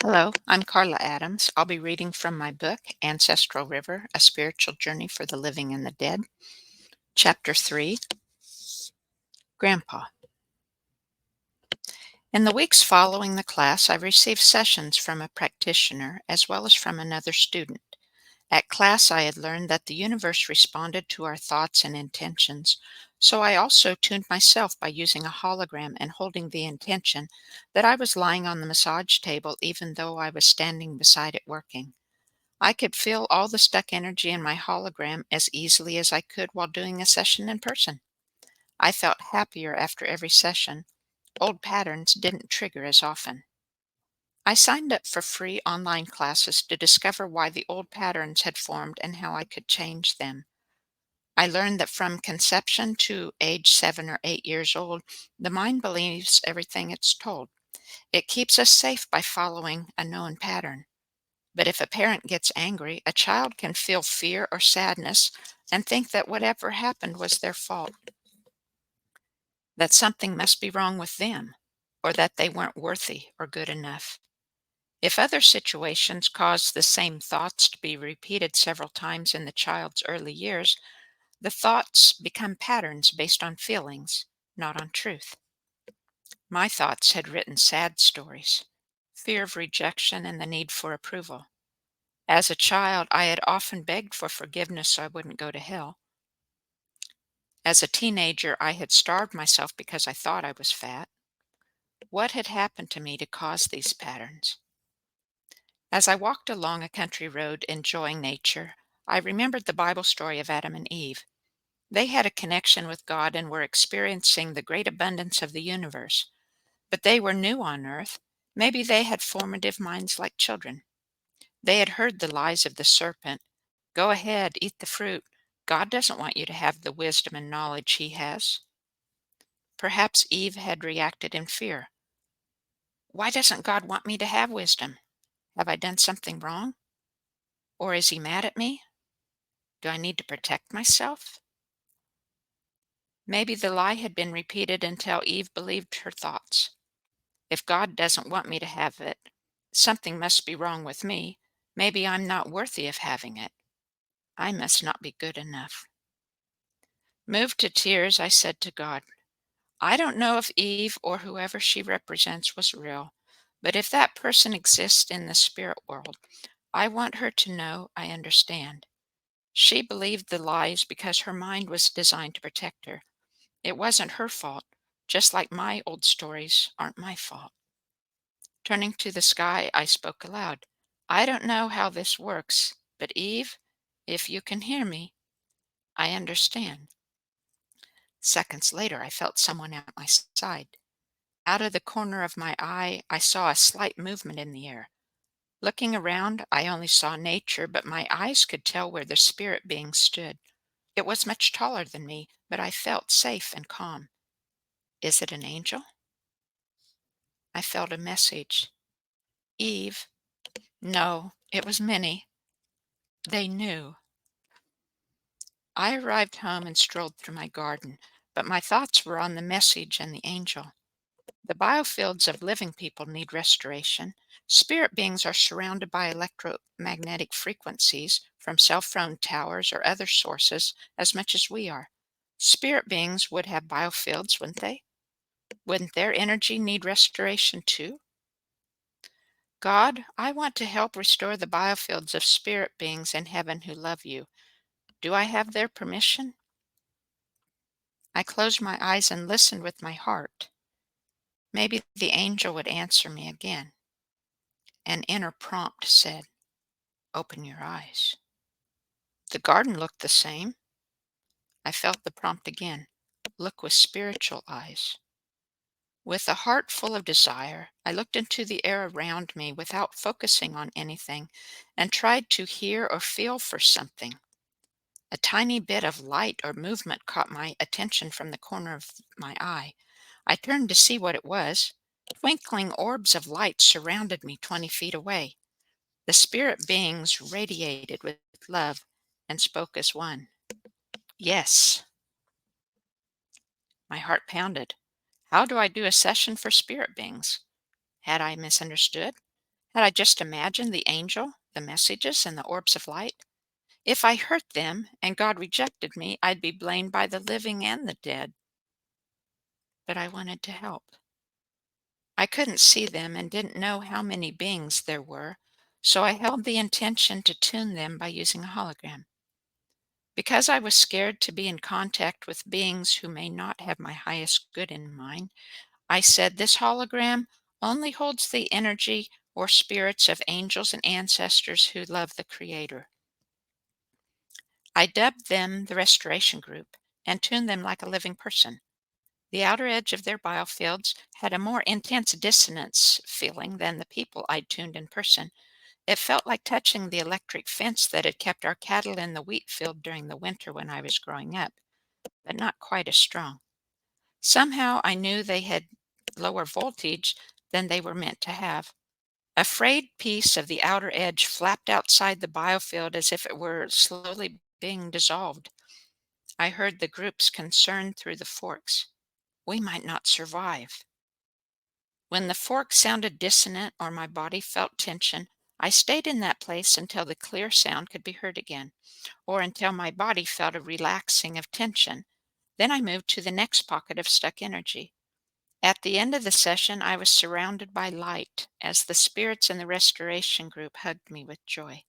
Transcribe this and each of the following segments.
Hello, I'm Carla Adams. I'll be reading from my book, Ancestral River, A Spiritual Journey for the Living and the Dead. Chapter 3, Grandpa. In the weeks following the class, I received sessions from a practitioner as well as from another student. At class, I had learned that the universe responded to our thoughts and intentions, so I also tuned myself by using a hologram and holding the intention that I was lying on the massage table even though I was standing beside it working. I could feel all the stuck energy in my hologram as easily as I could while doing a session in person. I felt happier after every session. Old patterns didn't trigger as often. I signed up for free online classes to discover why the old patterns had formed and how I could change them. I learned that from conception to age 7 or 8 years old, the mind believes everything it's told. It keeps us safe by following a known pattern. But if a parent gets angry, a child can feel fear or sadness and think that whatever happened was their fault, that something must be wrong with them, or that they weren't worthy or good enough. If other situations cause the same thoughts to be repeated several times in the child's early years, the thoughts become patterns based on feelings, not on truth. My thoughts had written sad stories, fear of rejection and the need for approval. As a child, I had often begged for forgiveness so I wouldn't go to hell. As a teenager, I had starved myself because I thought I was fat. What had happened to me to cause these patterns? As I walked along a country road enjoying nature, I remembered the Bible story of Adam and Eve. They had a connection with God and were experiencing the great abundance of the universe. But they were new on earth. Maybe they had formative minds like children. They had heard the lies of the serpent. Go ahead, eat the fruit. God doesn't want you to have the wisdom and knowledge he has. Perhaps Eve had reacted in fear. Why doesn't God want me to have wisdom? Have I done something wrong? Or is he mad at me? Do I need to protect myself? Maybe the lie had been repeated until Eve believed her thoughts. If God doesn't want me to have it, something must be wrong with me. Maybe I'm not worthy of having it. I must not be good enough. Moved to tears, I said to God, I don't know if Eve or whoever she represents was real, but if that person exists in the spirit world, I want her to know I understand. She believed the lies because her mind was designed to protect her. It wasn't her fault, just like my old stories aren't my fault. Turning to the sky, I spoke aloud. I don't know how this works, but Eve, if you can hear me, I understand. Seconds later, I felt someone at my side. Out of the corner of my eye, I saw a slight movement in the air. Looking around, I only saw nature, but my eyes could tell where the spirit being stood. It was much taller than me, but I felt safe and calm. Is it an angel? I felt a message. Eve. No, it was Minnie. They knew. I arrived home and strolled through my garden, but my thoughts were on the message and the angel. The biofields of living people need restoration. Spirit beings are surrounded by electromagnetic frequencies from cell phone towers or other sources as much as we are. Spirit beings would have biofields, wouldn't they? Wouldn't their energy need restoration too? God, I want to help restore the biofields of spirit beings in heaven who love you. Do I have their permission? I closed my eyes and listened with my heart. Maybe the angel would answer me again. An inner prompt said, Open your eyes. The garden looked the same. I felt the prompt again. Look with spiritual eyes. With a heart full of desire, I looked into the air around me without focusing on anything and tried to hear or feel for something. A tiny bit of light or movement caught my attention from the corner of my eye. I turned to see what it was. Twinkling orbs of light surrounded me 20 feet away. The spirit beings radiated with love and spoke as one. Yes. My heart pounded. How do I do a session for spirit beings? Had I misunderstood? Had I just imagined the angel, the messages, and the orbs of light? If I hurt them and God rejected me, I'd be blamed by the living and the dead. But I wanted to help. I couldn't see them and didn't know how many beings there were, so I held the intention to tune them by using a hologram. Because I was scared to be in contact with beings who may not have my highest good in mind, I said this hologram only holds the energy or spirits of angels and ancestors who love the Creator. I dubbed them the Restoration Group and tuned them like a living person. The outer edge of their biofields had a more intense dissonance feeling than the people I'd tuned in person. It felt like touching the electric fence that had kept our cattle in the wheat field during the winter when I was growing up, but not quite as strong. Somehow I knew they had lower voltage than they were meant to have. A frayed piece of the outer edge flapped outside the biofield as if it were slowly being dissolved. I heard the group's concern through the forks. We might not survive. When the fork sounded dissonant or my body felt tension, I stayed in that place until the clear sound could be heard again, or until my body felt a relaxing of tension. Then I moved to the next pocket of stuck energy. At the end of the session, I was surrounded by light as the spirits in the restoration group hugged me with joy.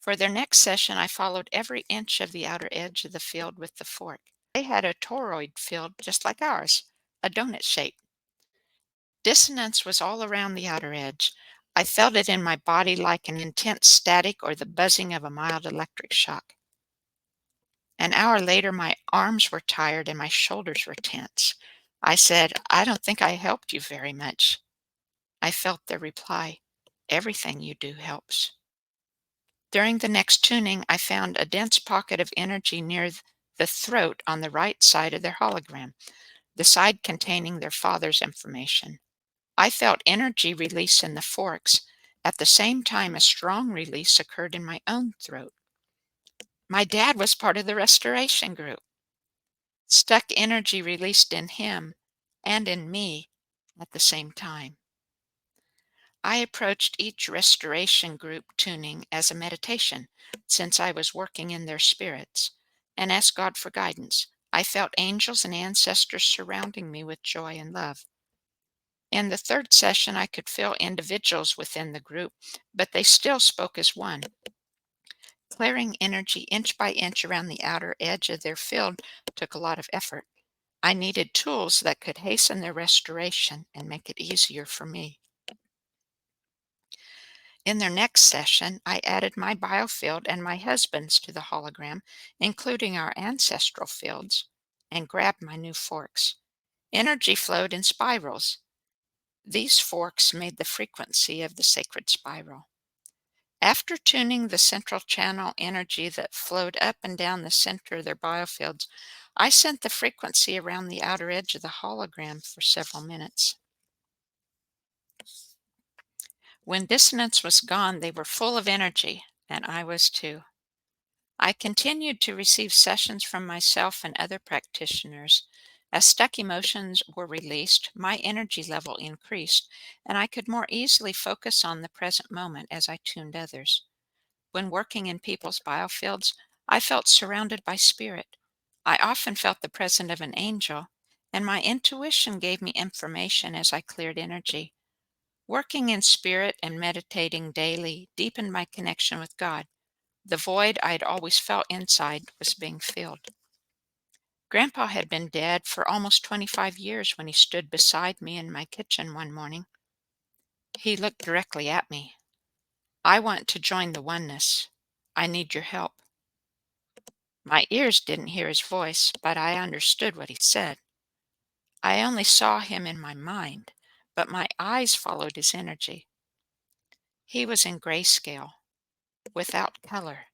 For their next session, I followed every inch of the outer edge of the field with the fork. They had a toroid field just like ours, a donut shape. Dissonance was all around the outer edge. I felt it in my body like an intense static or the buzzing of a mild electric shock. An hour later, my arms were tired and my shoulders were tense. I said, I don't think I helped you very much. I felt their reply, everything you do helps. During the next tuning, I found a dense pocket of energy near the throat on the right side of their hologram, the side containing their father's information. I felt energy release in the forks. At the same time, a strong release occurred in my own throat. My dad was part of the restoration group. Stuck energy released in him and in me at the same time. I approached each restoration group tuning as a meditation, since I was working in their spirits, and asked God for guidance. I felt angels and ancestors surrounding me with joy and love. In the third session, I could feel individuals within the group, but they still spoke as one. Clearing energy inch by inch around the outer edge of their field took a lot of effort. I needed tools that could hasten their restoration and make it easier for me. In their next session, I added my biofield and my husband's to the hologram, including our ancestral fields, and grabbed my new forks. Energy flowed in spirals. These forks made the frequency of the sacred spiral. After tuning the central channel energy that flowed up and down the center of their biofields, I sent the frequency around the outer edge of the hologram for several minutes. When dissonance was gone, they were full of energy, and I was too. I continued to receive sessions from myself and other practitioners. As stuck emotions were released, my energy level increased, and I could more easily focus on the present moment as I tuned others. When working in people's biofields, I felt surrounded by spirit. I often felt the presence of an angel, and my intuition gave me information as I cleared energy. Working in spirit and meditating daily deepened my connection with God. The void I'd always felt inside was being filled. Grandpa had been dead for almost 25 years when he stood beside me in my kitchen one morning. He looked directly at me. I want to join the oneness. I need your help. My ears didn't hear his voice, but I understood what he said. I only saw him in my mind, but my eyes followed his energy. He was in grayscale, without color.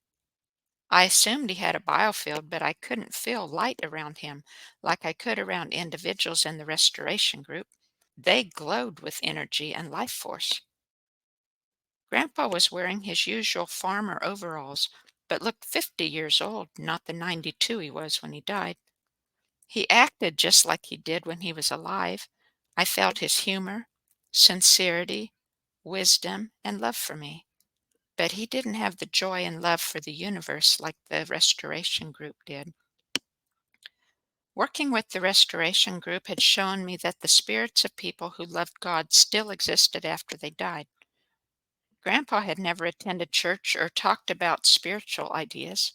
I assumed he had a biofield, but I couldn't feel light around him like I could around individuals in the restoration group. They glowed with energy and life force. Grandpa was wearing his usual farmer overalls, but looked 50 years old, not the 92 he was when he died. He acted just like he did when he was alive. I felt his humor, sincerity, wisdom, and love for me. But he didn't have the joy and love for the universe like the restoration group did. Working with the restoration group had shown me that the spirits of people who loved God still existed after they died. Grandpa had never attended church or talked about spiritual ideas.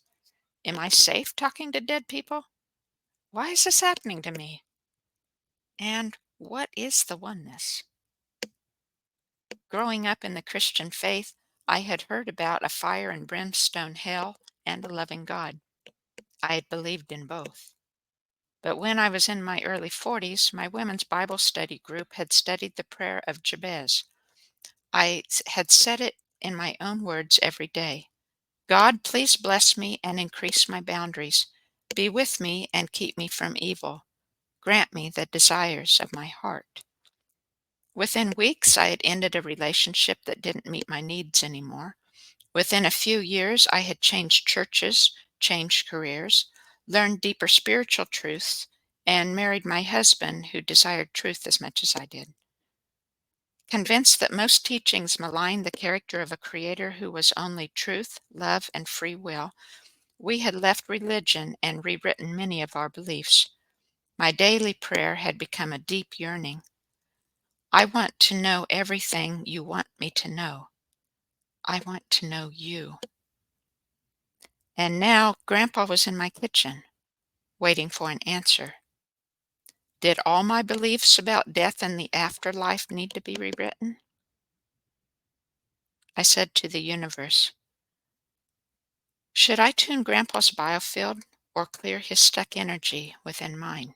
Am I safe talking to dead people? Why is this happening to me? And what is the oneness? Growing up in the Christian faith, I had heard about a fire and brimstone hell and a loving God. I had believed in both. But when I was in my early 40s, my women's Bible study group had studied the prayer of Jabez. Had said it in my own words every day. God, please bless me and increase my boundaries. Be with me and keep me from evil. Grant me the desires of my heart. Within weeks, I had ended a relationship that didn't meet my needs anymore. Within a few years, I had changed churches, changed careers, learned deeper spiritual truths, and married my husband who desired truth as much as I did. Convinced that most teachings malign the character of a creator who was only truth, love, and free will, we had left religion and rewritten many of our beliefs. My daily prayer had become a deep yearning. I want to know everything you want me to know. I want to know you. And now Grandpa was in my kitchen, waiting for an answer. Did all my beliefs about death and the afterlife need to be rewritten? I said to the universe, should I tune Grandpa's biofield or clear his stuck energy within mine?